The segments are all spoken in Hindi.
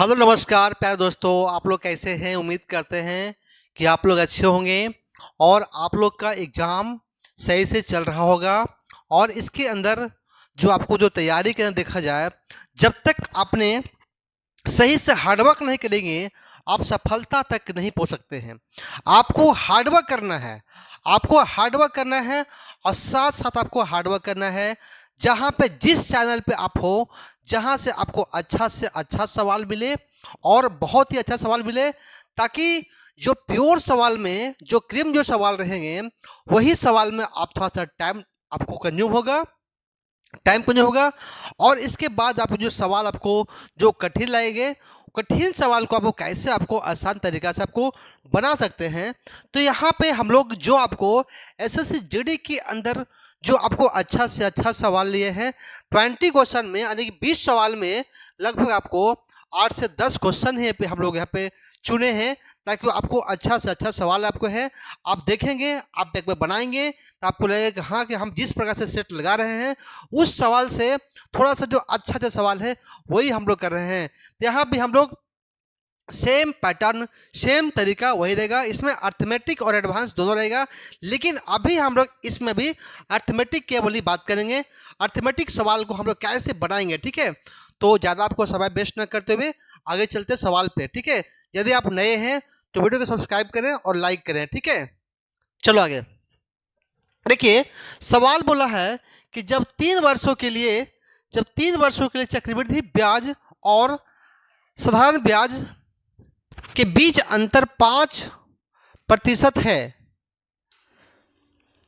हेलो नमस्कार प्यारे दोस्तों, आप लोग कैसे हैं। उम्मीद करते हैं कि आप लोग अच्छे होंगे और आप लोग का एग्ज़ाम सही से चल रहा होगा। और इसके अंदर जो आपको जो तैयारी करना देखा जाए, जब तक आपने सही से हार्डवर्क नहीं करेंगे आप सफलता तक नहीं पहुंच सकते हैं। आपको हार्डवर्क करना है, आपको हार्डवर्क करना है और साथ साथ आपको हार्डवर्क करना है जहां पे जिस चैनल पे आप हो, जहां से आपको अच्छा से अच्छा सवाल मिले और बहुत ही अच्छा सवाल मिले, ताकि जो प्योर सवाल में जो क्रीम जो सवाल रहेंगे वही सवाल में आप थोड़ा सा टाइम आपको कंज्यूम होगा, टाइम कंज्यूम होगा। और इसके बाद आपको जो सवाल आपको जो कठिन लगेंगे, कठिन सवाल को आपको कैसे आपको आसान तरीका से आपको बना सकते हैं। तो यहाँ पे हम लोग जो आपको एसएससी जीडी के अंदर जो आपको अच्छा से अच्छा सवाल लिए हैं 20 क्वेश्चन में, यानी कि 20 सवाल में लगभग आपको 8 से 10 क्वेश्चन है पे हम लोग यहाँ पे चुने हैं, ताकि आपको अच्छा से अच्छा सवाल आपको है आप देखेंगे, आप एक बार बनाएंगे तो आपको लगेगा कि हाँ कि हम जिस प्रकार से सेट लगा रहे हैं उस सवाल से थोड़ा सा जो अच्छा अच्छा सवाल है वही हम लोग कर रहे हैं। तो यहाँ भी हम लोग सेम पैटर्न सेम तरीका वही रहेगा, इसमें अर्थमेटिक और एडवांस दोनों रहेगा। लेकिन अभी हम लोग इसमें भी अर्थमेटिक केवल ही बात करेंगे, अर्थमेटिक सवाल को हम लोग कैसे बनाएंगे। ठीक है, तो ज़्यादा आपको समय वेस्ट न करते हुए आगे चलते सवाल पे। ठीक है, यदि आप नए हैं तो वीडियो को सब्सक्राइब करें और लाइक करें। ठीक है, चलो आगे देखिए। सवाल बोला है कि जब 3 वर्षों के लिए चक्रवृद्धि ब्याज और साधारण ब्याज के बीच अंतर 5% है।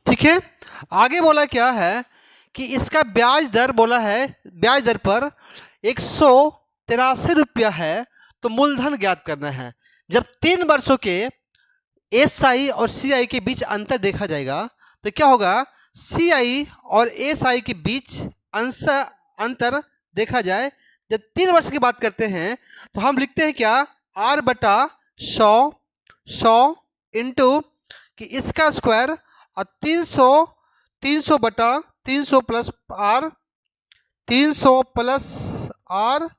ठीक है, आगे बोला क्या है कि इसका ब्याज दर बोला है, ब्याज दर पर 183 रुपया है, तो मूलधन ज्ञात करना है। जब 3 वर्षों के एसआई और सीआई के बीच अंतर देखा जाएगा तो क्या होगा, सीआई और एसआई के बीच अंतर देखा जाए। जब 3 वर्ष की बात करते हैं तो हम लिखते हैं क्या, आर बटा 100 इंटू कि इसका स्क्वायर और 300 बटा 300 प्लस आर, 300 प्लस आर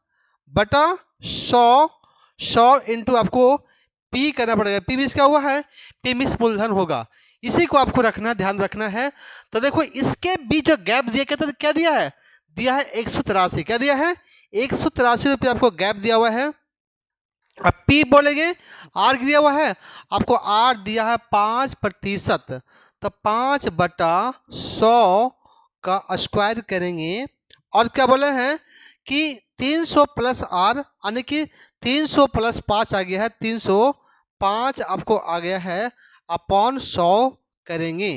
बटा 100 इंटू आपको पी करना पड़ेगा। पी मीन्स क्या हुआ है, पी मीन्स मूलधन होगा, इसी को आपको रखना, ध्यान रखना है। तो देखो इसके बीच जो गैप दिया क्या, तो क्या दिया है, दिया है 183। क्या दिया है, 183 रुपये आपको गैप दिया हुआ है। अब पी बोलेंगे, आर दिया हुआ है आपको, आर दिया है 5%, तो 5 बटा 100 का स्क्वायर करेंगे। और क्या बोले हैं कि 300 प्लस आर, यानी कि 300 प्लस 5 आ गया है 305 आपको आ गया है अपॉन 100 करेंगे।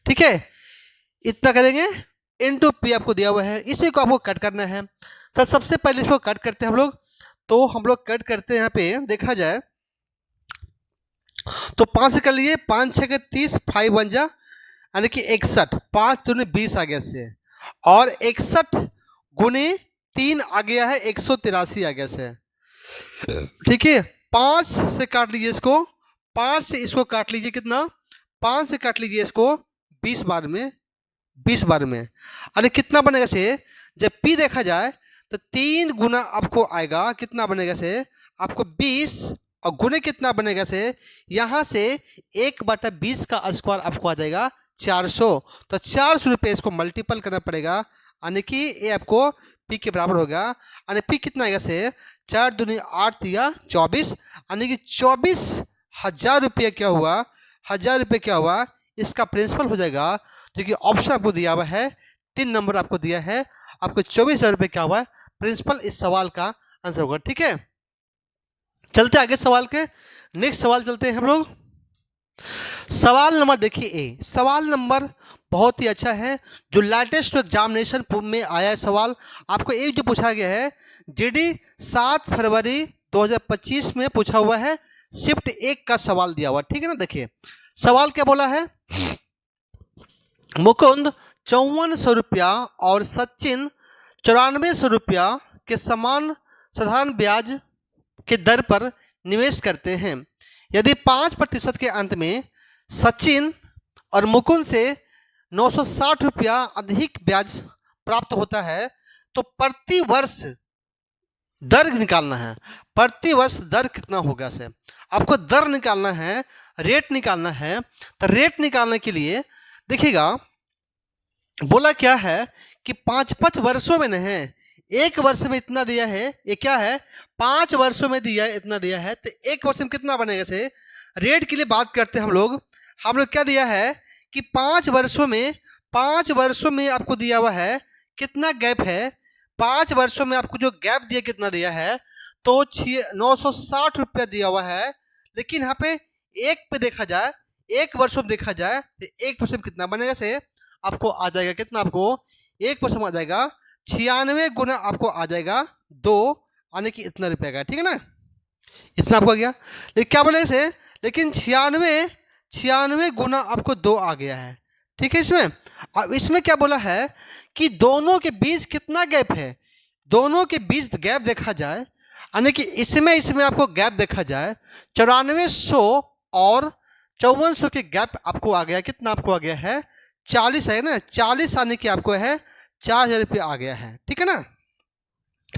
ठीक है, इतना करेंगे इनटू पी आपको दिया हुआ है, इसी को आपको कट करना है। तो सबसे पहले इसको कट करते हैं हम लोग। तो हम लोग कट करते हैं, यहाँ पे देखा जाए तो 5 से कर लिए, 5 6 के 30, 5 बन जा, यानी कि 61, 5 दूनी 20 आ गया से, और 61 गुने 3 आ गया है 183 आ गया से। ठीक है, 5 से काट लीजिए इसको, 5 से इसको काट लीजिए, कितना, 5 से काट लीजिए इसको 20 बार में, 20 बार में, अरे कितना बनेगा से, जब पी देखा जाए तो 3 गुना आपको आएगा, कितना बनेगा से आपको 20, और गुने कितना बनेगा से, यहाँ से 1/20 का स्क्वायर आपको आ जाएगा 400। तो 400 रुपये इसको मल्टीपल करना पड़ेगा, यानी कि ये आपको पी के बराबर होगा। यानी पी कितना आएगा से, 4 दूनी 8 या 24, यानी कि 24,000 रुपये क्या हुआ, 1000 रुपये क्या हुआ, इसका प्रिंसिपल हो जाएगा। जो कि ऑप्शन आपको दिया हुआ है 3 नंबर आपको दिया है, आपको 24,000 रुपये क्या हुआ प्रिंसिपल, इस सवाल का आंसर होगा। ठीक है, चलते आगे सवाल के, नेक्स्ट सवाल चलते हैं हम लोग। सवाल नंबर देखिए ए, सवाल नंबर बहुत ही अच्छा है, जो लेटेस्ट एग्जामिनेशन में आया है सवाल। आपको एक जो पूछा गया है जीडी 7 फरवरी 2025 में पूछा हुआ है, शिफ्ट 1 का सवाल दिया हुआ। ठीक है ना, देखिए सवाल क्या बोला है, मुकुंद 5400 रुपया और सचिन 9400 रुपया के समान साधारण ब्याज के दर पर निवेश करते हैं। यदि 5% के अंत में सचिन और मुकुंद से 960 रुपया अधिक ब्याज प्राप्त होता है तो प्रति वर्ष दर निकालना है, प्रति वर्ष दर कितना होगा से आपको दर निकालना है, रेट निकालना है। तो रेट निकालने के लिए देखिएगा बोला क्या है कि 5-5 वर्षों में नहीं है, एक वर्ष में इतना दिया है, ये क्या है 5 वर्षों में दिया है, इतना दिया है, तो एक वर्ष में कितना बनेगा से रेट के लिए बात करते हैं हम लोग क्या दिया है कि 5 वर्षों में आपको दिया हुआ है कितना गैप है, 5 वर्षों में आपको जो गैप दिया कितना दिया है तो 960 रुपया दिया हुआ है। लेकिन यहाँ पे एक पे देखा जाए, एक वर्ष में देखा जाए तो एक वर्ष में कितना बनेगा से आपको आ जाएगा कितना, आपको एक वर्ष में आ जाएगा 96 गुना आपको आ जाएगा 2 आने की इतना रुपया का, ठीक है ना, इतना आपको आ गया। लेकिन क्या बोले इसे, लेकिन 96 गुना आपको 2 आ गया है, ठीक है। इसमें अब इसमें क्या बोला है कि दोनों के बीच कितना गैप है, दोनों के बीच गैप देखा जाए यानी कि इसमें आपको गैप देखा जाए 9400 और 5400 के गैप आपको आ गया, कितना आपको आ गया है 40 है ना, 40 आने की आपको है 4000 रुपये आ गया है, ठीक है ना।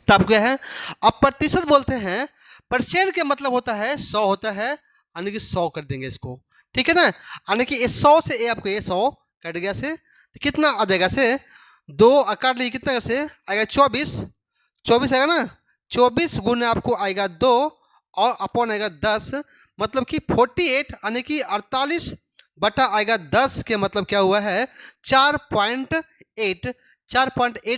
तब क्या है अब प्रतिशत बोलते हैं, परसेंट के मतलब होता है 100 होता है यानी कि 100 कर देंगे इसको, ठीक है ना, यानी कि 100 से ये आपको 100 कट गया से तो कितना आ जाएगा से 2 काट लीजिए कितना से आएगा 24 आएगा ना, 24 गुना आपको आएगा 2 और अपॉन आएगा 10, मतलब कि 48 यानी कि 48 बटा आएगा 10 के मतलब क्या हुआ है 4.8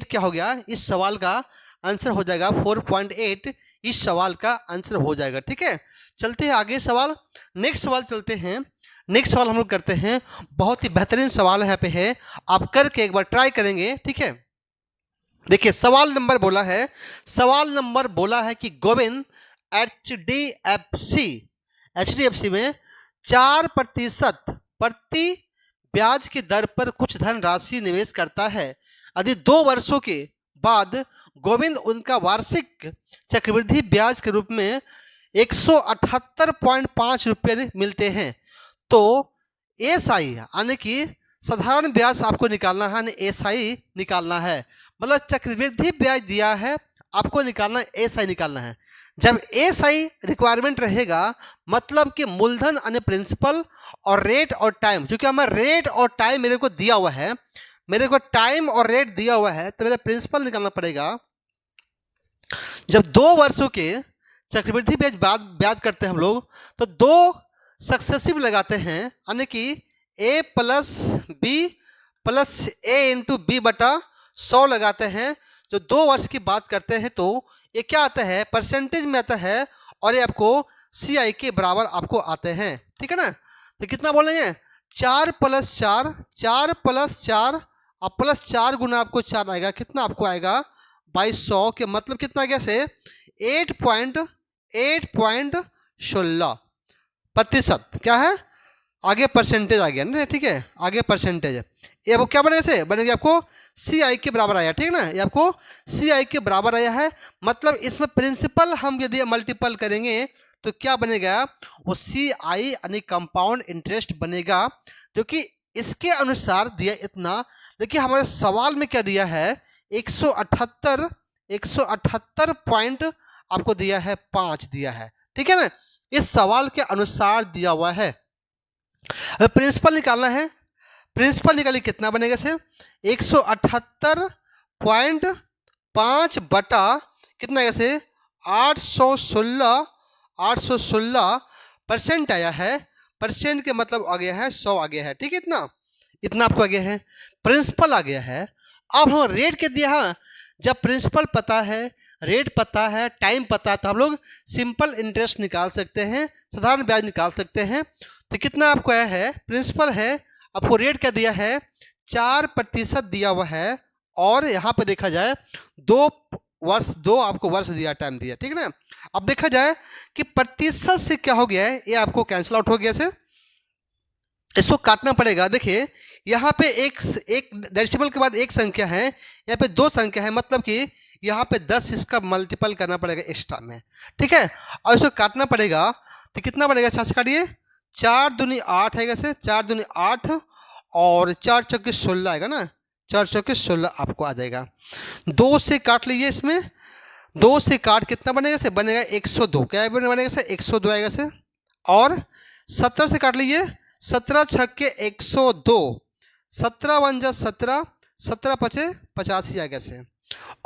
क्या हो गया, इस सवाल का आंसर हो जाएगा 4.8, इस सवाल का आंसर हो जाएगा, ठीक है। चलते हैं आगे सवाल, नेक्स्ट सवाल चलते हैं। नेक्स्ट सवाल हम लोग करते हैं, बहुत ही बेहतरीन सवाल यहाँ पे है, आप करके एक बार ट्राई करेंगे, ठीक है। देखिए सवाल नंबर बोला है कि गोविंद एचडीएफसी में 4% प्रति ब्याज की दर पर कुछ धन राशि निवेश करता है। यदि 2 वर्षों के बाद गोविंद उनका वार्षिक चक्रवृद्धि ब्याज के रूप में 178.5 रुपये मिलते हैं तो एसआई यानी कि साधारण ब्याज आपको निकालना है, एसआई निकालना है, मतलब चक्रवृद्धि ब्याज दिया है आपको निकालना है, एसआई निकालना है। जब एसआई रिक्वायरमेंट रहेगा मतलब कि मूलधन यानी प्रिंसिपल और रेट और टाइम, क्योंकि हमें रेट और टाइम मेरे को दिया हुआ है, मेरे को टाइम और रेट दिया हुआ है तो मेरा प्रिंसिपल निकालना पड़ेगा। जब 2 वर्षों के चक्रवृद्धि ब्याज करते हैं हम लोग तो 2 सक्सेसिव लगाते हैं यानी कि a plus B plus A into B बटा 100 लगाते हैं। जो 2 वर्ष की बात करते हैं तो ये क्या आता है परसेंटेज में आता है और ये आपको CI के बराबर आपको आते हैं, ठीक है ना। तो कितना बोलेंगे 4 प्लस 4 और प्लस 4 गुना आपको 4 आएगा, कितना आपको आएगा 2200 के मतलब कितना गया से 8.16% क्या है, आगे परसेंटेज आ गया ना, ठीक है, आगे परसेंटेज ये आपको क्या बनेगा से बनेगा आपको CI के बराबर आया, ठीक है ना, ये आपको CI के बराबर आया है। मतलब इसमें प्रिंसिपल हम यदि मल्टीपल करेंगे तो क्या बनेगा वो CI यानी कंपाउंड इंटरेस्ट बनेगा, जो कि इसके अनुसार दिया इतना, लेकिन हमारे सवाल में क्या दिया है 178 पॉइंट आपको दिया है 5 दिया है, ठीक है ना, इस सवाल के अनुसार दिया हुआ है। प्रिंसिपल निकालना है, प्रिंसिपल निकालिए कितना बनेगा से 178.5 बटा कितना आएगा से 816% आया है, परसेंट के मतलब आ गया है 100 आ गया है, ठीक है, इतना आपको आ गया है, प्रिंसिपल आ गया है। अब हम रेट के दिया है, जब प्रिंसिपल पता है, रेट पता है, टाइम पता है तो हम लोग सिंपल इंटरेस्ट निकाल सकते हैं, साधारण ब्याज निकाल सकते हैं। तो कितना आपको आया है प्रिंसिपल है, आपको रेट क्या दिया है 4% दिया हुआ है और यहाँ पे देखा जाए 2 आपको वर्ष दिया, टाइम दिया, ठीक है ना। अब देखा जाए कि प्रतिशत से क्या हो गया है, ये आपको कैंसिल आउट हो गया से, इसको काटना पड़ेगा। देखिए यहाँ पे एक डेसिमल के बाद एक संख्या है, यहाँ पे 2 संख्या है, मतलब कि यहाँ पे 10 इसका मल्टीपल करना पड़ेगा एक्स्ट्रा में, ठीक है, और इसको काटना पड़ेगा तो कितना पड़ेगा 4 से काटिए 4 दूनी 8 आएगा से 4 दूनी 8 और 4 चौके 16 आएगा ना, 4 चौके 16 आपको आ जाएगा। 2 से काट लीजिए, इसमें 2 से काट कितना बनेगा से बनेगा 102, क्या बनेगा से 102 आएगा से। और 17 से काट लीजिए, 17 छक्के 102, 17 बन जा 17, 17 पचे 85 आएगा से।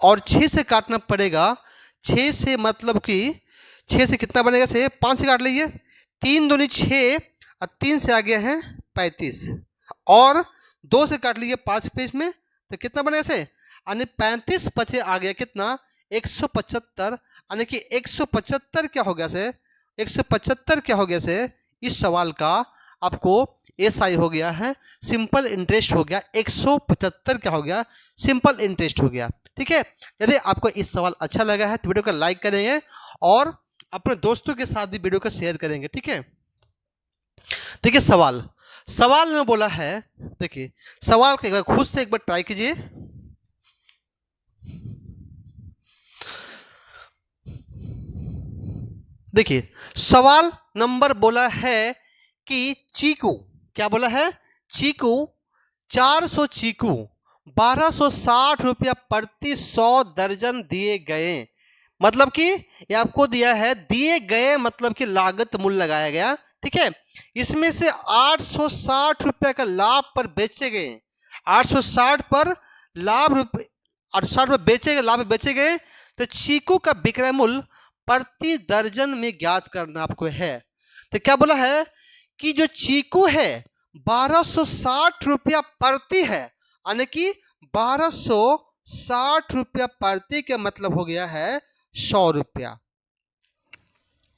और 6 से काटना पड़ेगा, 6 से मतलब कि 6 से कितना बनेगा से 5 से काट लीजिए, 3 दूनी 6 और 3 से आ गया है 35। और 2 से काट लीजिए 5 पेज में तो कितना बनेगा से, यानी 35 पचे आ गया कितना 175, यानी कि 175 क्या हो गया से, 175 क्या हो गया से, इस सवाल का आपको एसआई हो गया है, सिंपल इंटरेस्ट हो गया, 175 क्या हो गया, सिंपल इंटरेस्ट हो गया। ठीक है, यदि आपको इस सवाल अच्छा लगा है तो वीडियो को लाइक करेंगे और अपने दोस्तों के साथ भी वीडियो को शेयर करेंगे। ठीक है, देखिए सवाल में बोला है, देखिए सवाल का एक बार खुद से एक बार ट्राई कीजिए। देखिए सवाल नंबर बोला है कि चीकू, क्या बोला है, चीकू 400 चीकू 1260 रुपया प्रति 100 दर्जन दिए गए। मतलब कि ये आपको दिया है, दिए गए मतलब कि लागत मूल्य लगाया गया। ठीक है, इसमें से 860 रुपया का लाभ पर बेचे गए, 860 पर लाभ 860 पर बेचे गए, लाभ बेचे गए, तो चीकू का विक्रय मूल्य प्रति दर्जन में ज्ञात करना आपको है। तो क्या बोला है कि जो चीकू है 1260 रुपया प्रति है, यानी कि 1260 रुपया प्रति का मतलब हो गया है 100 रुपया।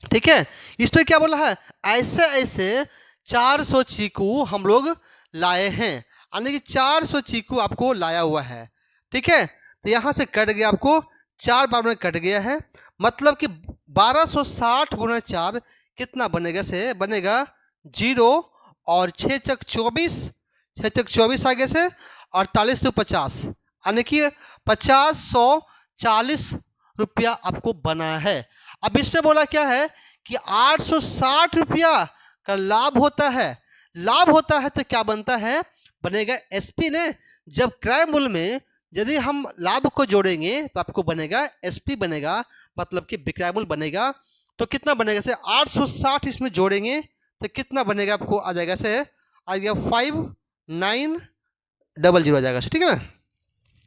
ठीक है, इसमें क्या बोला है, ऐसे ऐसे 400 चीकू हम लोग लाए हैं, यानी कि 400 चीकू आपको लाया हुआ है। ठीक है, तो यहां से कट गया, आपको 4 बार में कट गया है, मतलब कि 1260 गुना 4 कितना बनेगा से बनेगा 0, और 6 चक 24, 6 चक 24 आगे से, 48 तो 50, यानी कि 50 रुपया आपको बना है। अब इसमें बोला क्या है कि 860 रुपया का लाभ होता है, लाभ होता है तो क्या बनता है, बनेगा एसपी ने। जब क्रय मूल्य में यदि हम लाभ को जोड़ेंगे तो आपको बनेगा एसपी बनेगा, मतलब कि विक्रय मूल्य बनेगा। तो कितना बनेगा से 860 इसमें जोड़ेंगे तो कितना बनेगा, आपको आ जाएगा से, आ गया 5900 आ जाएगा। ठीक है ना,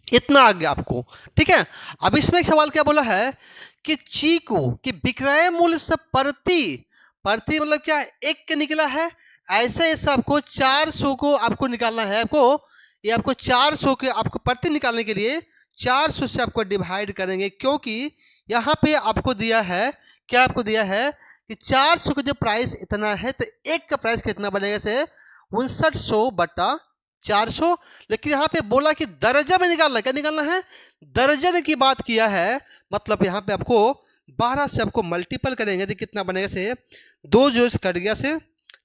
इतना आ गया आपको। ठीक है, अब इसमें एक सवाल क्या बोला है कि चीकू की विक्रय मूल्य से प्रति मतलब क्या, एक के निकला है, ऐसे ऐसे आपको 400 को आपको निकालना है। आपको ये आपको 400 के आपको प्रति निकालने के लिए 400 से आपको डिवाइड करेंगे, क्योंकि यहाँ पे आपको दिया है, क्या आपको दिया है कि 400 का जो प्राइस इतना है तो एक का प्राइस कितना बनेगा से 5900 बटा 400। लेकिन यहाँ पे बोला कि दर्जा में निकालना, क्या निकालना है, दर्जन की बात किया है, मतलब यहाँ पे आपको 12 से आपको मल्टीपल करेंगे तो कितना बनेगा से 2 जो कट गया से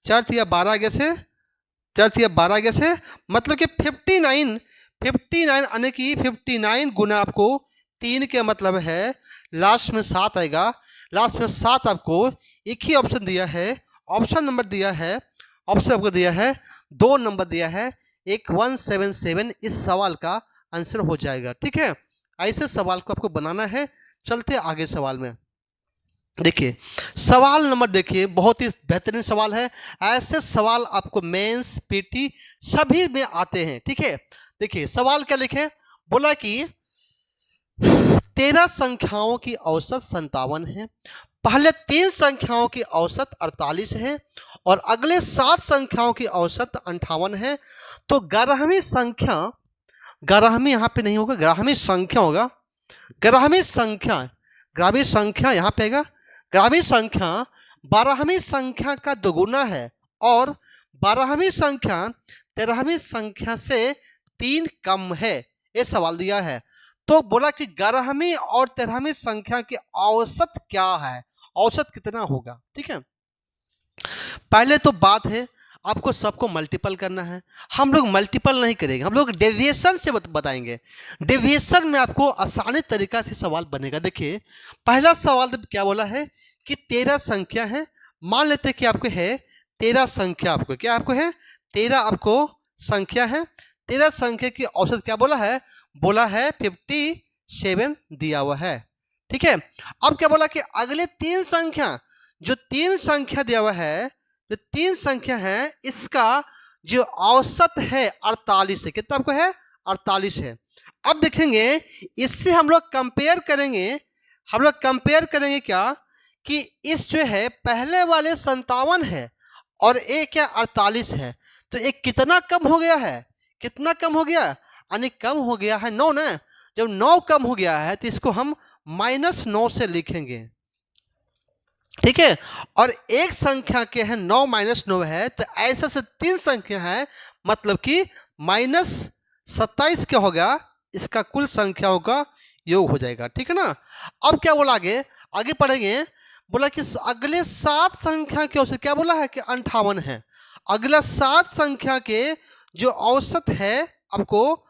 4 थिया 12 गया से 4 थिया 12 गया से, मतलब कि 59 यानी कि 59 गुना आपको 3 के मतलब है लास्ट में 7 आएगा, लास्ट में 7 आपको एक ही ऑप्शन दिया है, ऑप्शन नंबर दिया है, ऑप्शन आपको दिया है 2 नंबर दिया है, 177 इस सवाल का आंसर हो जाएगा। ठीक है, ऐसे सवाल को आपको बनाना है। चलते आगे सवाल में, देखिए सवाल नंबर, देखिए बहुत ही बेहतरीन सवाल है। ऐसे सवाल आपको मेंस पीटी सभी में आते हैं। ठीक है, देखिए सवाल क्या लिखे, बोला कि 13 संख्याओं की औसत 57 है, पहले 3 संख्याओं की औसत 48 है और अगले 7 संख्याओं की औसत 58 है। तो 11वीं संख्या, 11वीं यहाँ पे नहीं होगा, 11वीं संख्या होगा, 11वीं संख्या यहाँ पे आएगा। 11वीं संख्या 12वीं संख्या का दोगुना है और 12वीं संख्या 13वीं संख्या से 3 कम है, ये सवाल दिया है। तो बोला कि 11वीं और 13वीं संख्या की औसत क्या है, औसत कितना होगा। ठीक है, पहले तो बात है आपको सबको मल्टीपल करना है, हम लोग मल्टीपल नहीं करेंगे, हम लोग डेविएशन से बताएंगे। डेविएशन में आपको आसानी तरीका से सवाल बनेगा। देखिए पहला सवाल क्या बोला है कि 13 संख्या है, मान लेते हैं कि आपको है 13 संख्या, आपको क्या आपको है 13 आपको संख्या है, 13 संख्या की औसत क्या बोला है, बोला है 57 दिया हुआ है। ठीक है। अब क्या बोला कि अगले तीन संख्या, जो तीन संख्या दिया हुआ है, जो तीन संख्या है, इसका जो औसत है 48 है। कितना आपको है? 48 है। अब देखेंगे इससे हम लोग कंपेयर करेंगे, हम लोग कंपेयर करेंगे क्या कि इस जो है पहले वाले 57 है और एक क्या 48 है, तो एक कितना कम हो गया है? कितना कम हो गया? यानी कम हो गया है 9 ना। जब 9 कम हो गया है तो इसको हम -9 से लिखेंगे, ठीक है। और एक संख्या के है 9 -9 है, तो ऐसे से तीन संख्या है, मतलब कि -27 क्या होगा? इसका कुल संख्याओं का योग हो जाएगा, ठीक है ना। अब क्या बोला आगे? आगे पढ़ेंगे, बोला कि अगले 7 संख्या के औसत, क्या बोला है कि 58 है। अगला 7 संख्या के जो औसत है आपको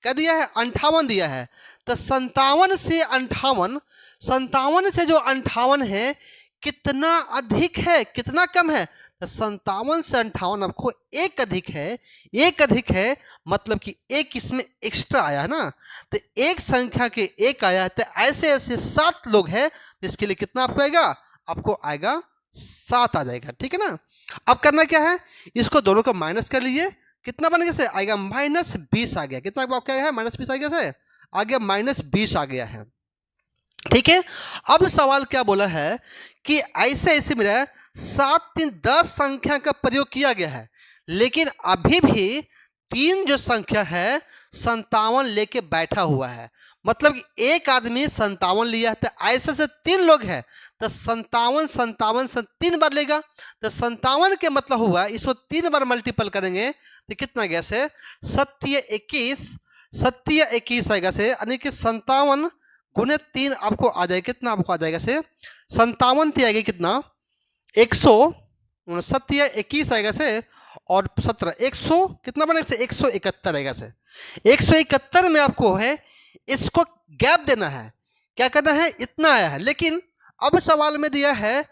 क्या दिया है? 58 दिया है। तो 57 से 58, 57 से जो 58 है, कितना अधिक है कितना कम है? तो 57 से 58 आपको एक अधिक है, एक अधिक है, मतलब कि एक इसमें एक्स्ट्रा आया है ना। तो एक संख्या के एक आया है, तो ऐसे ऐसे 7 लोग हैं, तो इसके लिए कितना आपको आएगा? आपको आएगा 7 आ जाएगा, ठीक है ना। अब करना क्या है? इसको दोनों को माइनस कर लीजिए, कितना बनेगा से? आएगा -20 आ गया। कितना क्या है? -20 आ गया से, आ गया -20 आ गया है, ठीक है। अब सवाल क्या बोला है कि ऐसे ऐसे मेरा 7 3 10 संख्या का प्रयोग किया गया है, लेकिन अभी भी तीन जो संख्या है 57 लेके बैठा हुआ है। मतलब कि एक आदमी 57 लिया है, तो ऐसे से 3 लोग हैं, तो 57 57 से 3 बार लेगा, तो 57 के मतलब हुआ इसको 3 बार मल्टीपल करेंगे तो कितना गया से? 27 आएगा से, यानी कि 57 गुने 3 आपको आ जाएगा। कितना आपको आ जाएगा से? 57 थी आएगी कितना? 127 आएगा से, और 17 100 कितना बनेगा से? 171 आएगा से। 171 में आपको है इसको गैप देना है, क्या करना है? इतना आया है। लेकिन अब सवाल में दिया है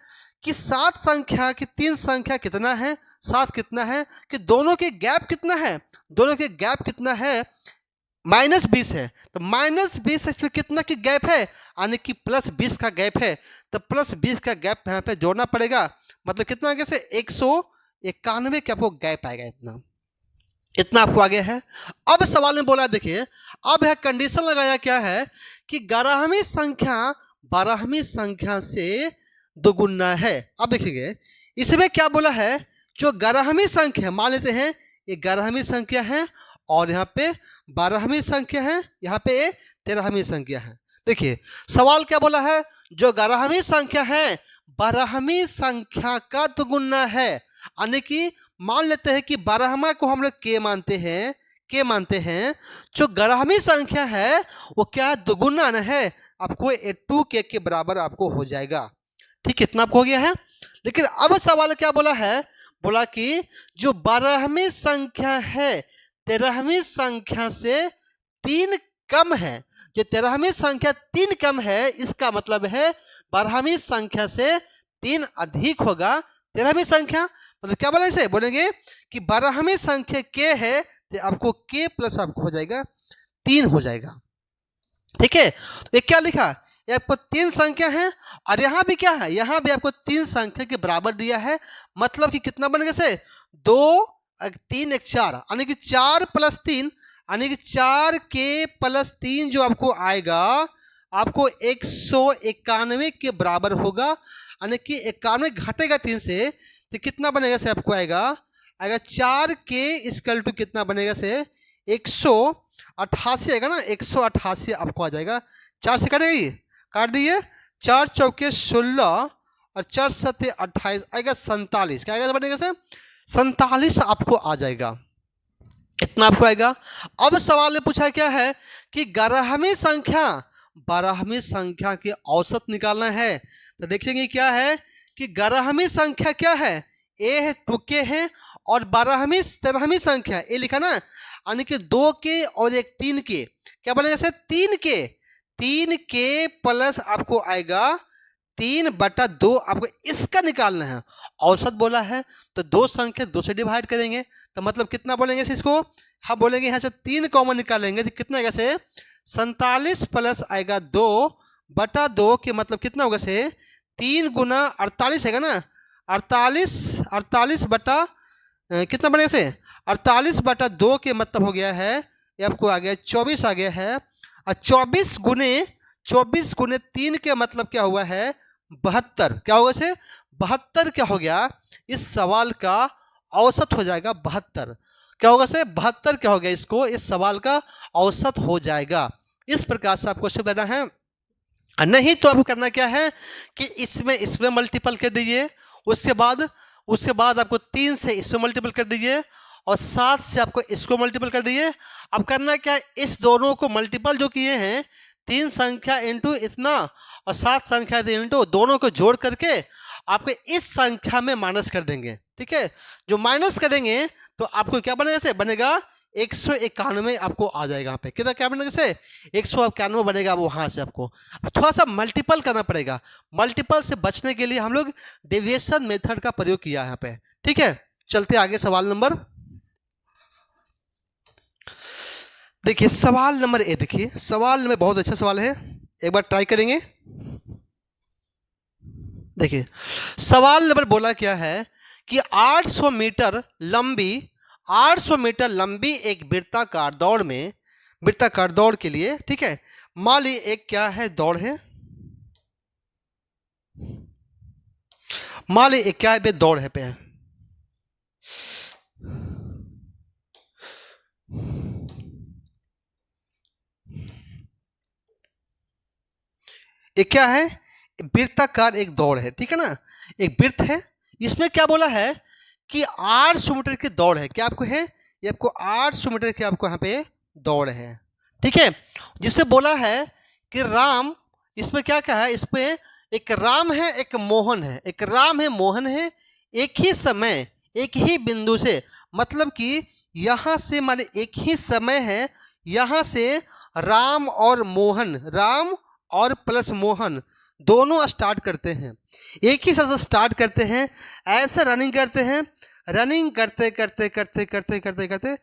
कि 7 संख्या की 3 संख्या कितना है? 7 कितना है कि दोनों के गैप कितना है? दोनों के गैप कितना है? -20 है। तो -20 इसमें कितना की गैप है? यानी कि +20 का गैप है, तो +20 का गैप यहाँ पे जोड़ना पड़ेगा। मतलब कितना आ गया से? 191 का आपको गैप आएगा, इतना इतना आपको आ गया है। अब सवाल में बोला, देखिए अब यह कंडीशन लगाया क्या है कि 11वीं संख्या 12वीं संख्या से दोगुना है। अब देखिए इसमें क्या बोला है, जो 11वीं संख्या मान लेते हैं ये 11वीं संख्या है, और यहाँ पे 12वीं संख्या है, यहाँ पे 13वीं संख्या है। देखिए सवाल क्या बोला है, जो 11वीं संख्या है 12वीं संख्या का दोगुना है। यानी कि मान लेते हैं कि 12वां को हम लोग के मानते हैं, के मानते हैं, जो 11वीं संख्या है वो क्या दोगुना न है, आपको 2 के बराबर आपको हो जाएगा, ठीक। कितना आपको हो गया है। लेकिन अब सवाल क्या बोला है, बोला कि जो 12वीं संख्या है 13वीं संख्या से 3 कम है। जो 13वीं संख्या 3 कम है, इसका मतलब है 12वीं संख्या से 3 अधिक होगा 13वीं संख्या। मतलब क्या बोला इसे? बोलेंगे कि 12वीं संख्या के है तो आपको के प्लस आपको हो जाएगा 3 हो जाएगा, ठीक है। तो ये क्या लिखा? ये आपको 3 संख्या है, और यहाँ भी क्या है? यहाँ भी आपको 3 संख्या के बराबर दिया है। मतलब कि कितना बनेगा से? 2 3 1 4, यानी कि 4 + 3, यानी कि 4 के + 3 जो आपको आएगा, आपको 191 के बराबर होगा। यानी कि 91 घटेगा 3 से, तो कितना बनेगा से? आपको आएगा 4 के = कितना बनेगा से? 188 आएगा ना, 188 आपको आ जाएगा। 4 से कटेगी, काट दिए, 4 चौके 16 और 4 7 28 आएगा 47। क्या आएगा बनेगा से? 47 आपको आ जाएगा, इतना आपको आएगा। अब सवाल में पूछा क्या है कि 11वीं संख्या 12वीं संख्या के औसत निकालना है। तो देखेंगे क्या है कि 11वीं संख्या क्या है? ए है, 2 के है, और 12वीं 13वीं संख्या ए लिखा ना, यानी कि 2 के और एक 3 के, क्या बनेगा से? 3 के प्लस आपको आएगा 3/2, आपको इसका निकालना है। औसत बोला है तो 2 संख्या 2 से डिवाइड करेंगे, तो मतलब कितना बोलेंगे से इसको? हम बोलेंगे यहाँ से 3 कॉमन निकालेंगे तो कितना आएगा से? 47 प्लस आएगा 2 बटा 2 के मतलब कितना होगा से 3 गुना 48 है ना, 48 बटा कितना बनेगा से 48 बटा 2 के मतलब हो गया है, ये आपको आ गया 24 आ गया है। और 24 गुने 3 के मतलब क्या हुआ है 72, क्या होगा से 72 क्या हो गया, इस सवाल का औसत हो जाएगा 72, क्या होगा से 72 क्या हो गया, इसको इस सवाल का औसत हो जाएगा। इस प्रकार से आपको क्वेश्चन देना है। नहीं तो आपको करना क्या है कि इसमें मल्टीपल कर दीजिए, उसके बाद आपको 3 से इसमें मल्टीपल कर दीजिए और 7 से आपको इसको मल्टीपल कर दीजिए। अब करना क्या है, इस दोनों को मल्टीपल जो किए हैं 3 संख्या इंटू इतना और 7 संख्या इंटू दोनों को जोड़ करके आपको इस संख्या में माइनस कर देंगे। ठीक है, जो माइनस करेंगे तो आपको क्या बनेगा से बनेगा 191 आपको आ जाएगा। यहाँ पे कितना क्या बनेगा से 191 बनेगा। वो वहाँ से आपको थोड़ा सा मल्टीपल करना पड़ेगा। मल्टीपल से बचने के लिए हम लोग डेविएशन मेथड का प्रयोग किया है यहाँ पे। ठीक है, चलते आगे सवाल नंबर, देखिए सवाल नंबर ए। देखिए सवाल में बहुत अच्छा सवाल है, एक बार ट्राई करेंगे। देखिए सवाल नंबर बोला क्या है कि 800 मीटर लंबी एक वृत्ताकार दौड़ के लिए, ठीक है, मान ली एक क्या है दौड़ है, मान ली एक क्या है दौड़ है पे एक क्या है वृत्ताकार एक दौड़ है, ठीक है ना, एक वृत्त है। इसमें क्या बोला है कि 800 मीटर की दौड़ है, क्या आपको है ये आपको 800 मीटर की आपको यहाँ पे दौड़ है। ठीक है, जिससे बोला है कि राम, इसमें क्या कहा है, इसमें एक राम है एक मोहन है, एक राम है मोहन है, एक ही समय एक ही बिंदु से, मतलब कि यहाँ से मान एक ही समय है, यहाँ से राम और मोहन, राम और प्लस मोहन दोनों स्टार्ट करते हैं, एक ही साथ स्टार्ट करते हैं, ऐसे रनिंग करते हैं, रनिंग करते करते करते करते करते करते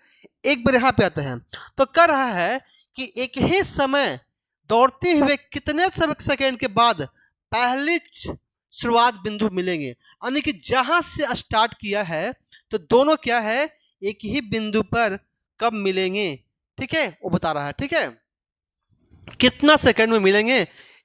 एक बार यहाँ पे आते हैं। तो कर रहा है कि एक ही समय दौड़ते हुए कितने सेकंड के बाद पहली शुरुआत बिंदु मिलेंगे, यानी कि जहां से स्टार्ट किया है तो दोनों क्या है एक ही बिंदु पर कब मिलेंगे। ठीक है, वो बता रहा है। ठीक है, कितना सेकंड में मिलेंगे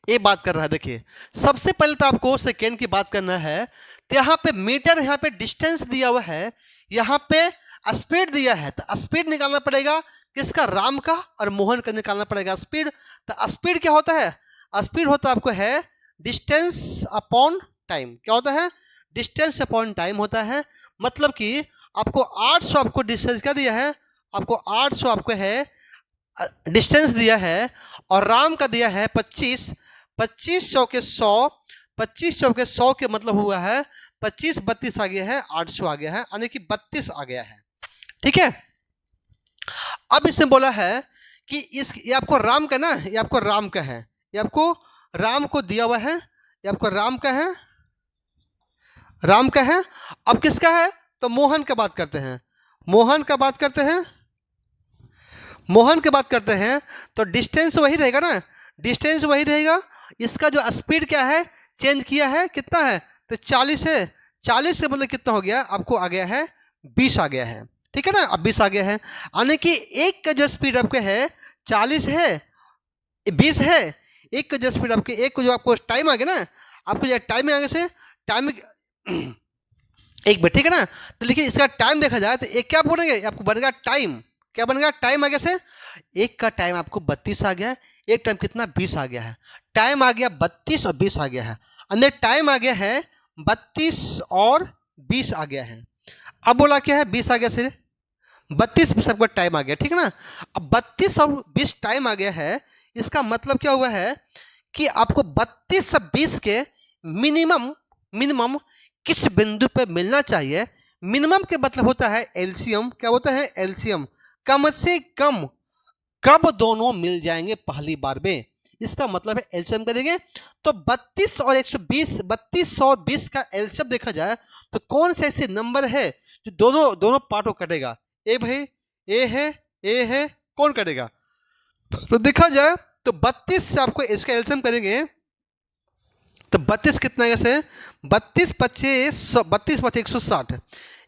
ये बात कर रहा है। देखिए सबसे पहले तो आपको सेकंड की बात करना है, तो यहाँ पे मीटर, यहाँ पे डिस्टेंस दिया हुआ है, यहाँ पे स्पीड दिया है, तो स्पीड निकालना पड़ेगा किसका, राम का, और मोहन का निकालना पड़ेगा स्पीड। तो स्पीड क्या होता है, स्पीड होता है आपको है डिस्टेंस अपॉन टाइम। क्या होता है, डिस्टेंस अपॉन टाइम होता है। मतलब कि आपको 800 आपको डिस्टेंस क्या दिया है, आपको 800 आपको है डिस्टेंस दिया है, और राम का दिया है 25, 2500 के 100, 2500 के 100 के मतलब हुआ है 25 32 आ गया है, 800 आ गया है, यानी कि 32 आ गया है। ठीक है, अब इसने बोला है कि ये आपको राम का ना, ये आपको राम का है, ये आपको राम को दिया हुआ है, ये आपको राम का है, राम का है। अब किसका है, तो मोहन का बात करते हैं, मोहन का बात करते हैं, मोहन की बात करते हैं। तो डिस्टेंस वही रहेगा ना, डिस्टेंस वही रहेगा। इसका जो स्पीड क्या है चेंज किया है, कितना है, तो 40 है, 40 से मतलब कितना हो गया आपको आ गया है 20 आ गया है। ठीक है ना, अब 20 आ गया है, यानी कि एक का जो स्पीड आपके है 40 है, 20 है, एक का जो स्पीड आपके, एक को जो आपको टाइम आ गया ना, आपको जो टाइम में आगे से टाइम एक बार, ठीक है ना। तो देखिए इसका टाइम देखा जाए तो एक क्या बनेगा, आपको बनेगा टाइम, क्या बनेगा टाइम आगे से, एक का टाइम आपको 32 आ गया है, एक टाइम कितना 20 आ गया है, टाइम आ गया 32 और 20 आ गया है, अंदर टाइम आ गया है 32 और 20 आ गया है। अब बोला क्या है 20 आ गया से 32 आपका टाइम आ गया। ठीक है ना, अब 32 और 20 टाइम आ गया है, इसका मतलब क्या हुआ है कि आपको 32 से 20 के मिनिमम किस बिंदु पे मिलना चाहिए। मिनिमम के मतलब होता है एलसीएम, क्या होता है एलसीएम, कम से कम कब दोनों मिल जाएंगे पहली बार में, इसका मतलब है एलसीएम करेंगे। तो 32 और 120, 32 और 20 का एलसीएम देखा जाए तो कौन से ऐसे नंबर है जो दोनों पार्ट को कटेगा, ए भाई ए है, कौन कटेगा, तो देखा जाए तो 32 से आपको इसका एलसीएम करेंगे तो 32 कितना है से 32 25 32 25 160।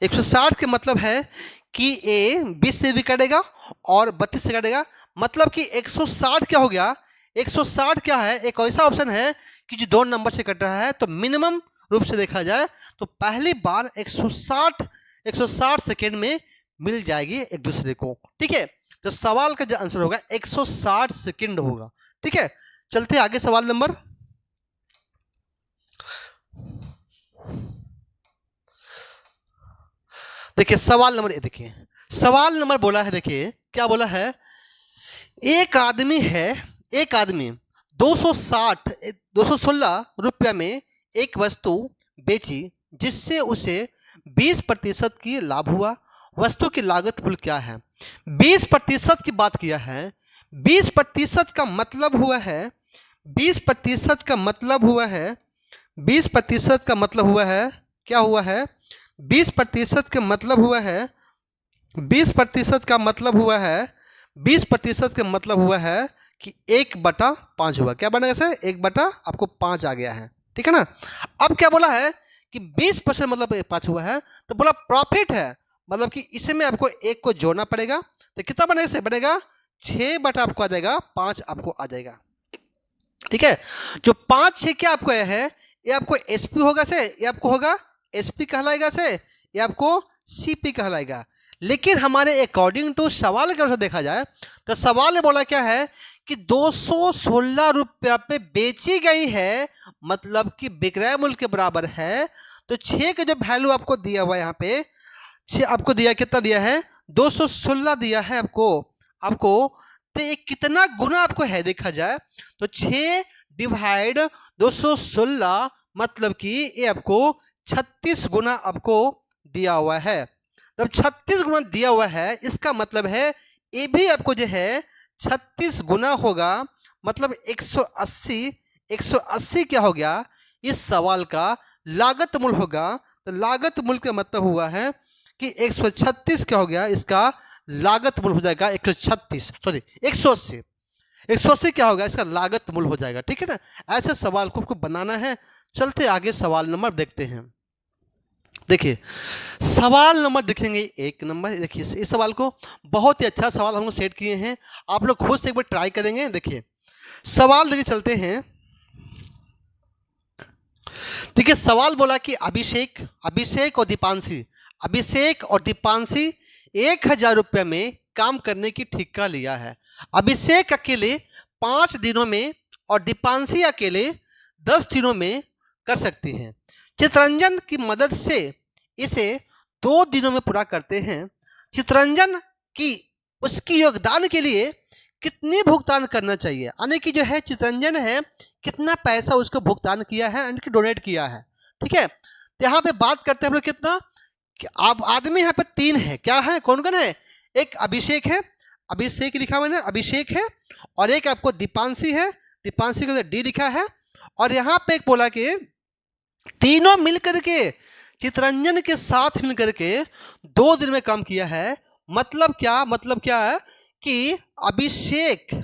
160 के मतलब है कि ए 20 से भी कटेगा और 32 से कटेगा, मतलब कि 160 क्या हो गया, 160 क्या है, एक ऐसा ऑप्शन है कि जो 2 नंबर से कट रहा है। तो मिनिमम रूप से देखा जाए तो पहली बार 160 सेकेंड में मिल जाएगी एक दूसरे को। ठीक है, तो सवाल का जो आंसर होगा 160 सेकेंड होगा। ठीक है, चलते आगे सवाल नंबर। देखिए सवाल नंबर, देखिए सवाल नंबर बोला है, देखिए क्या बोला है, एक आदमी 216 रुपया में एक वस्तु बेची जिससे उसे 20% की लाभ हुआ। वस्तु की लागत मूल्य क्या है? 20% की बात किया है। 20% का मतलब हुआ है 20% का मतलब हुआ है 20% का मतलब हुआ है, क्या हुआ है, 20% का मतलब हुआ है 20% का मतलब हुआ है 20% का मतलब हुआ है कि 1/5 हुआ। क्या बनेगा सर? 1/5 आपको 5 आ गया है। ठीक है ना। अब क्या बोला है कि 20% मतलब 5 हुआ है, तो बोला प्रॉफिट है, मतलब कि इसमें आपको 1 को जोड़ना पड़ेगा। तो कितना बनेगा सर? बनेगा 6/, आपको आ जाएगा 5 आपको आ जाएगा। ठीक है, जो 5 6 क्या आपको है, ये आपको एसपी होगा से, ये आपको होगा एसपी कहलाएगा से, ये आपको सीपी कहलाएगा। लेकिन हमारे अकॉर्डिंग टू सवाल के अनुसार देखा जाए तो सवाल ने बोला क्या है कि 216 रुपया पे बेची गई है, मतलब कि विक्रय मूल्य के बराबर है। तो 6 का जो वैल्यू आपको दिया हुआ है यहाँ पे, 6 आपको दिया, कितना दिया है? 216 दिया है आपको। तो ये कितना गुना आपको है देखा जाए तो 6 डिवाइड 216 मतलब कि ये आपको 36 गुना आपको दिया हुआ है। जब 36 गुना दिया हुआ है इसका मतलब है ये भी आपको जो है 36 गुना होगा, मतलब 180 क्या हो गया, इस सवाल का लागत मूल्य होगा। तो लागत मूल्य का मतलब हुआ है कि 136 क्या हो गया, इसका लागत मूल्य हो जाएगा 136, सॉरी 180। 180 क्या होगा, इसका लागत मूल्य हो जाएगा। ठीक है ना, ऐसे सवाल को आपको बनाना है। चलते आगे सवाल नंबर देखते हैं। देखिए सवाल नंबर देखेंगे 1 नंबर। देखिए इस सवाल को बहुत ही अच्छा सवाल हम लोग सेट किए हैं, आप लोग खुद से एक बार ट्राई करेंगे। देखिए सवाल देखिए, चलते हैं। देखिए सवाल बोला कि अभिषेक और दीपांशी 1000 रुपये में काम करने की ठेका लिया है। अभिषेक अकेले 5 दिनों में और दीपांशी अकेले 10 दिनों में कर सकती हैं। चितरंजन की मदद से इसे 2 दिनों में पूरा करते हैं। चितरंजन की उसकी योगदान के लिए कितनी भुगतान करना चाहिए, यानी कि जो है चितरंजन है कितना पैसा उसको भुगतान किया है, यानी कि डोनेट किया है। ठीक है, तो यहाँ पे बात करते हैं हम लोग कितना, कि अब आदमी यहाँ पे 3 है, क्या है, कौन कौन है? एक अभिषेक है, अभिषेक लिखा हुआ है, अभिषेक है, और एक आपको दीपांशी है, दीपांशी को डी लिखा है। और यहाँ पे एक बोला कि तीनों मिलकर के चितरंजन के साथ मिलकर के 2 दिन में काम किया है। मतलब क्या है कि अभिषेक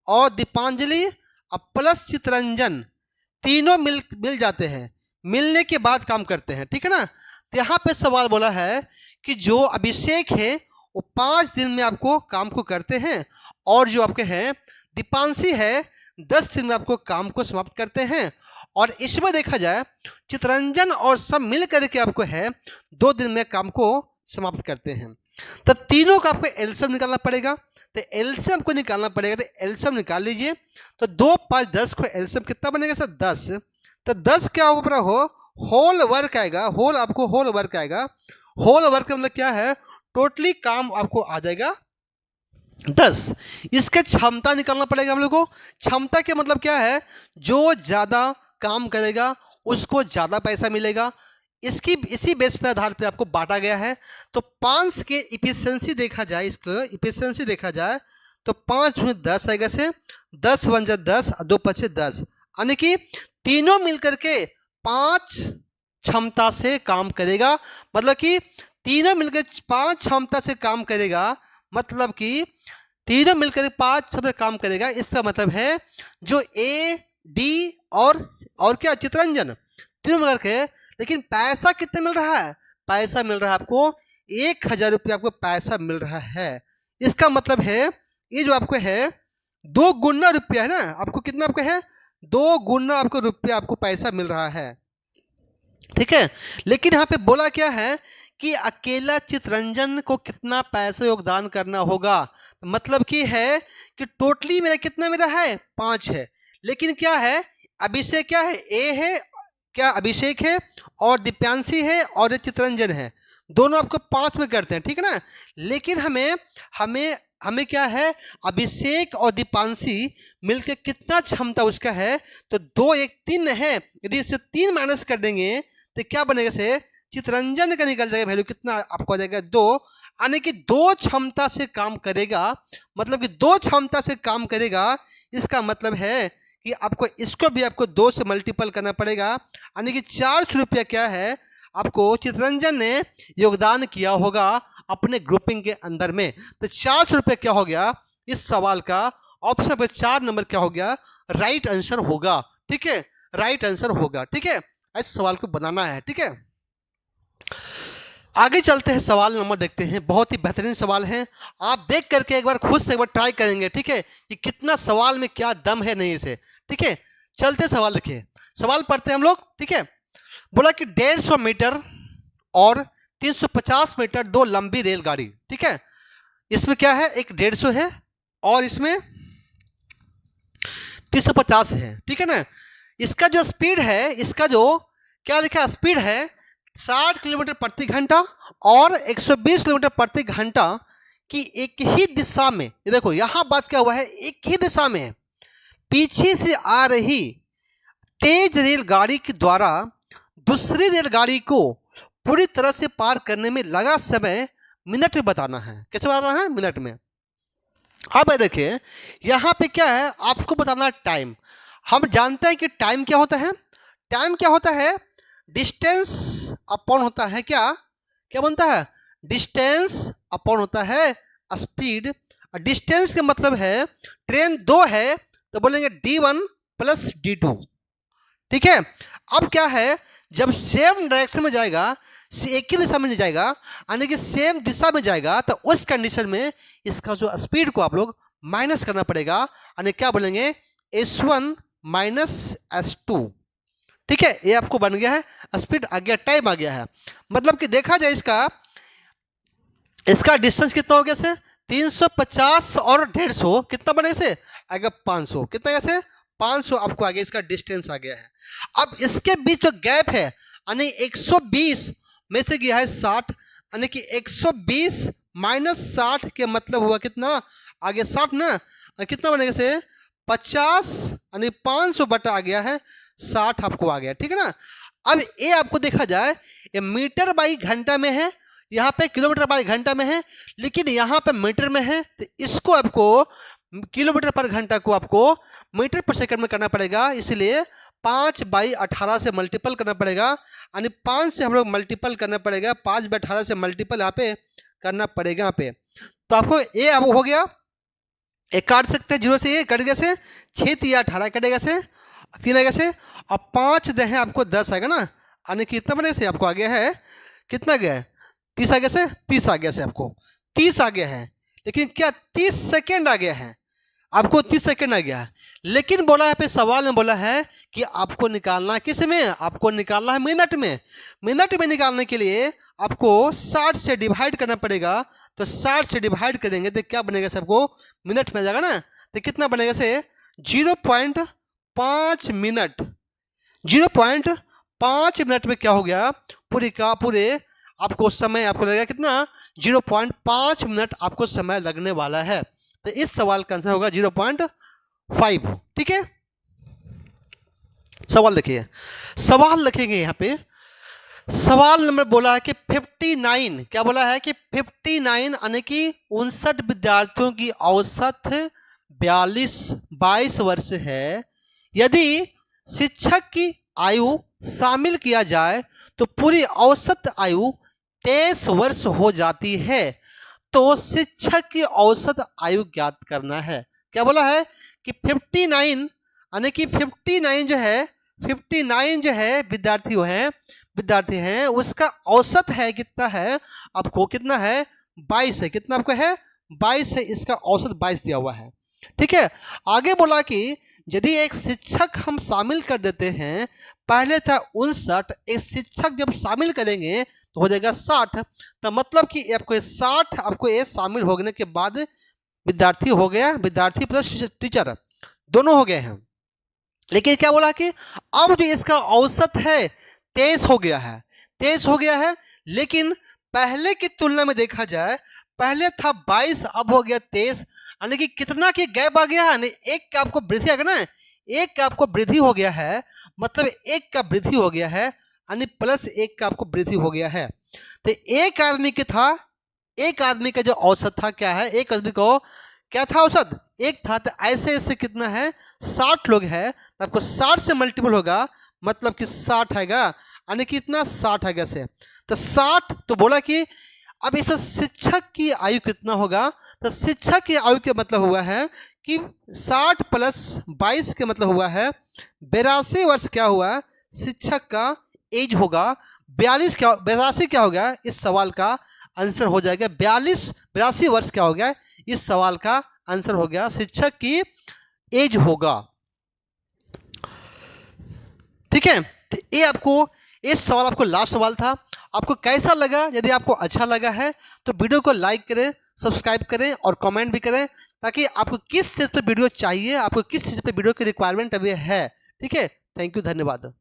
और दीपांजलि प्लस चितरंजन तीनों मिल जाते हैं, मिलने के बाद काम करते हैं। ठीक है ना। तो यहाँ पे सवाल बोला है कि जो अभिषेक है वो 5 दिन में आपको काम को करते हैं, और जो आपके हैं दीपांशी है 10 दिन में आपको काम को समाप्त करते हैं। और इसमें देखा जाए चितरंजन और सब मिल करके आपको है 2 दिन में काम को समाप्त करते हैं। तो तीनों का आपको एलसीएम निकालना पड़ेगा। तो एलसीएम को निकालना पड़ेगा, तो एलसीएम निकाल लीजिए। तो 2 5 10 को एलसीएम कितना बनेगा सर? 10। तो 10 क्या ऊपर होल वर्क आएगा, होल वर्क आएगा। होल वर्क का मतलब क्या है, टोटली काम आपको आ जाएगा 10। इसके क्षमता निकालना पड़ेगा हम लोग को। क्षमता के मतलब क्या है, जो ज़्यादा काम करेगा उसको ज़्यादा पैसा मिलेगा। इसी बेस पे आधार पे आपको बांटा गया है। तो 5 के इफिशिएंसी देखा जाए, इसको इफिशिएंसी देखा जाए तो 5 में 10 आएगा से 10 1 10 2 5 10, यानी कि तीनों मिलकर के 5 क्षमता से काम करेगा। मतलब कि तीनों मिलकर 5 क्षमता से काम करेगा, मतलब कि तीनों मिलकर 5 शब्द काम करेगा। इसका मतलब है जो ए डी और क्या चितरंजन तीनों मिलकर के, लेकिन पैसा कितने मिल रहा है? पैसा मिल रहा है आपको 1000 रुपये आपको पैसा मिल रहा है। इसका मतलब है ये जो आपको है 2 गुना रुपया है ना, आपको कितना आपको है 2 गुना आपको रुपया आपको पैसा मिल रहा है। ठीक है, लेकिन यहाँ पे बोला क्या है कि अकेला चितरंजन को कितना पैसा योगदान करना होगा। मतलब कि है कि टोटली मेरा कितना मेरा है 5 है, लेकिन क्या है अभिषेक क्या है ए है, क्या अभिषेक है और दिव्यांशी है और ये चितरंजन है, दोनों आपको 5 में करते हैं। ठीक है ना, लेकिन हमें हमें हमें क्या है अभिषेक और दीपांशी मिलकर कितना क्षमता उसका है, तो 2 1 3 है, यदि इससे 3 माइनस कर देंगे तो क्या बनेगा से चितरंजन का निकल जाएगा वैल्यू कितना आपको आ जाएगा 2, यानी कि 2 क्षमता से काम करेगा, मतलब कि 2 क्षमता से काम करेगा। इसका मतलब है कि आपको इसको भी आपको 2 से मल्टीपल करना पड़ेगा, यानी कि 400 रुपया क्या है आपको चितरंजन ने योगदान किया होगा अपने ग्रुपिंग के अंदर में। तो 400 रुपये क्या हो गया इस सवाल का ऑप्शन नंबर 4 नंबर क्या हो गया राइट आंसर होगा। ठीक है, राइट आंसर होगा। ठीक है, इस सवाल को बनाना है। ठीक है, आगे चलते हैं, सवाल नंबर देखते हैं। बहुत ही बेहतरीन सवाल है, आप देख करके एक बार खुद से एक बार ट्राई करेंगे। ठीक है, कि कितना सवाल में क्या दम है नहीं से। ठीक है, चलते सवाल देखिए, सवाल पढ़ते हैं हम लोग। ठीक है, बोला कि 150 मीटर और 350 मीटर 2 लंबी रेलगाड़ी। ठीक है, इसमें क्या है एक 150 है और इसमें 350 है। ठीक है ना, इसका जो स्पीड है, इसका जो क्या लिखा स्पीड है 60 किलोमीटर प्रति घंटा और 120 किलोमीटर प्रति घंटा की एक ही दिशा में। ये देखो यहाँ बात क्या हुआ है, एक ही दिशा में पीछे से आ रही तेज रेलगाड़ी के द्वारा दूसरी रेलगाड़ी को पूरी तरह से पार करने में लगा समय मिनट में बताना है। कैसे बताना है? मिनट में। अब देखिए यहाँ पे क्या है आपको बताना टाइम। हम जानते हैं कि टाइम क्या होता है, टाइम क्या होता है डिस्टेंस अपॉन होता है क्या क्या बनता है डिस्टेंस अपॉन होता है स्पीड। डिस्टेंस का मतलब है ट्रेन 2 है तो बोलेंगे D1 प्लस D2। ठीक है, अब क्या है जब सेम डायरेक्शन में जाएगा, एक ही दिशा में जाएगा, यानी कि सेम दिशा में जाएगा, तो उस कंडीशन में इसका जो स्पीड को आप लोग माइनस करना पड़ेगा, यानी क्या बोलेंगे S1 माइनस S2। ठीक है, ये आपको बन गया है स्पीड आ गया, टाइम आ गया है। मतलब कि देखा जाए इसका डिस्टेंस कितना हो गया से 350 और 150 कितना बनेगा से आएगा 500। कितना कैसे 500 आपको आ गया, इसका डिस्टेंस आ गया है। अब इसके बीच जो गैप है यानी 120 में से गया है 60, यानी कि 120 माइनस 60 के मतलब हुआ कितना आ गया 60 ना, कितना बनेगा से 50, यानी 500 बटा आ गया है 60 आपको आ गया। ठीक है ना, अब ये आपको देखा जाए ये मीटर बाई घंटा में है, यहाँ पे किलोमीटर बाई घंटा में है, लेकिन यहाँ पे मीटर में है, तो इसको आपको किलोमीटर पर घंटा को आपको मीटर पर सेकंड में करना पड़ेगा, इसलिए 5/18 से मल्टीपल करना पड़ेगा, यानी 5 से हम लोग मल्टीपल करना पड़ेगा, 5/18 से मल्टीपल यहाँ पे करना पड़ेगा यहाँ पे। तो आपको ये अब हो गया, एक काट सकते हैं 0 से, ये कट गया से 6 या 18 कटेगा से 3 आएगा से, और 5 दे हैं आपको 10 आएगा ना, यानी कि कितना बनेगा से आपको आ गया है कितना गया है 30 आ गया से 30 आ गया से आपको 30 आ गया है, लेकिन क्या 30 सेकेंड आ गया है आपको 30 सेकेंड आ गया है, लेकिन बोला है पे सवाल में बोला है कि आपको निकालना किस में, आपको निकालना है मिनट में। मिनट में निकालने के लिए आपको 60 से डिवाइड करना पड़ेगा, तो 60 से डिवाइड करेंगे तो क्या बनेगा से आपको मिनट में आ जाएगा ना, तो कितना बनेगा से 0.5 मिनट। 0.5 मिनट में क्या हो गया पूरे का पूरे आपको समय आपको लगेगा कितना 0.5 मिनट आपको समय लगने वाला है, तो इस सवाल का आंसर होगा 0.5। ठीक है, सवाल देखिए, सवाल लिखेंगे यहाँ पे, सवाल नंबर बोला है कि 59, क्या बोला है कि 59 यानी कि 59 विद्यार्थियों की औसत 22 वर्ष है। यदि शिक्षक की आयु शामिल किया जाए तो पूरी औसत आयु 23 वर्ष हो जाती है। तो शिक्षक की औसत आयु ज्ञात करना है। क्या बोला है कि 59 यानी कि 59 जो है विद्यार्थी हैं उसका औसत है कितना है, आपको कितना है 22 है। कितना आपको है 22 है, इसका औसत 22 दिया हुआ है। ठीक है, आगे बोला कि यदि एक शिक्षक हम शामिल कर देते हैं, पहले था 59, एक शिक्षक जब शामिल करेंगे तो हो जाएगा 60। तो मतलब कि आपको 60 आपको ये शामिल होने के बाद विद्यार्थी हो गया, विद्यार्थी प्लस टीचर दोनों हो गए हैं। लेकिन क्या बोला कि अब जो इसका औसत है 23 हो गया है, 23 हो गया है। लेकिन पहले की तुलना में देखा जाए, पहले था 22 अब हो गया 23, यानी कि कितना की गैप आ गया है, एक का आपको वृद्धि आ गया ना, एक का आपको वृद्धि हो गया है, मतलब एक का वृद्धि हो गया है यानी प्लस एक का आपको वृद्धि हो गया है। तो एक आदमी के था, एक आदमी का जो औसत था क्या है, एक आदमी को क्या था औसत एक था। तो ऐसे ऐसे कितना है 60 लोग हैं, तो आपको 60 से मल्टीपल होगा, मतलब कि 60 आएगा, यानी कि इतना 60 आएगा से। तो 60 तो बोला कि अब इसमें शिक्षक की आयु कितना होगा, तो शिक्षक की आयु का मतलब हुआ है कि 60 प्लस 22 का मतलब हुआ है 82 वर्ष क्या हुआ शिक्षक का एज होगा। 82 क्या हो गया, इस सवाल का आंसर हो जाएगा 82 वर्ष क्या हो गया, इस सवाल का आंसर हो गया शिक्षक की एज होगा। ठीक है, तो ये आपको इस सवाल आपको लास्ट सवाल था। आपको कैसा लगा, यदि आपको अच्छा लगा है तो वीडियो को लाइक करें, सब्सक्राइब करें और कमेंट भी करें, ताकि आपको किस चीज़ पर वीडियो चाहिए, आपको किस चीज़ पर वीडियो की रिक्वायरमेंट अभी है। ठीक है, थैंक यू, धन्यवाद।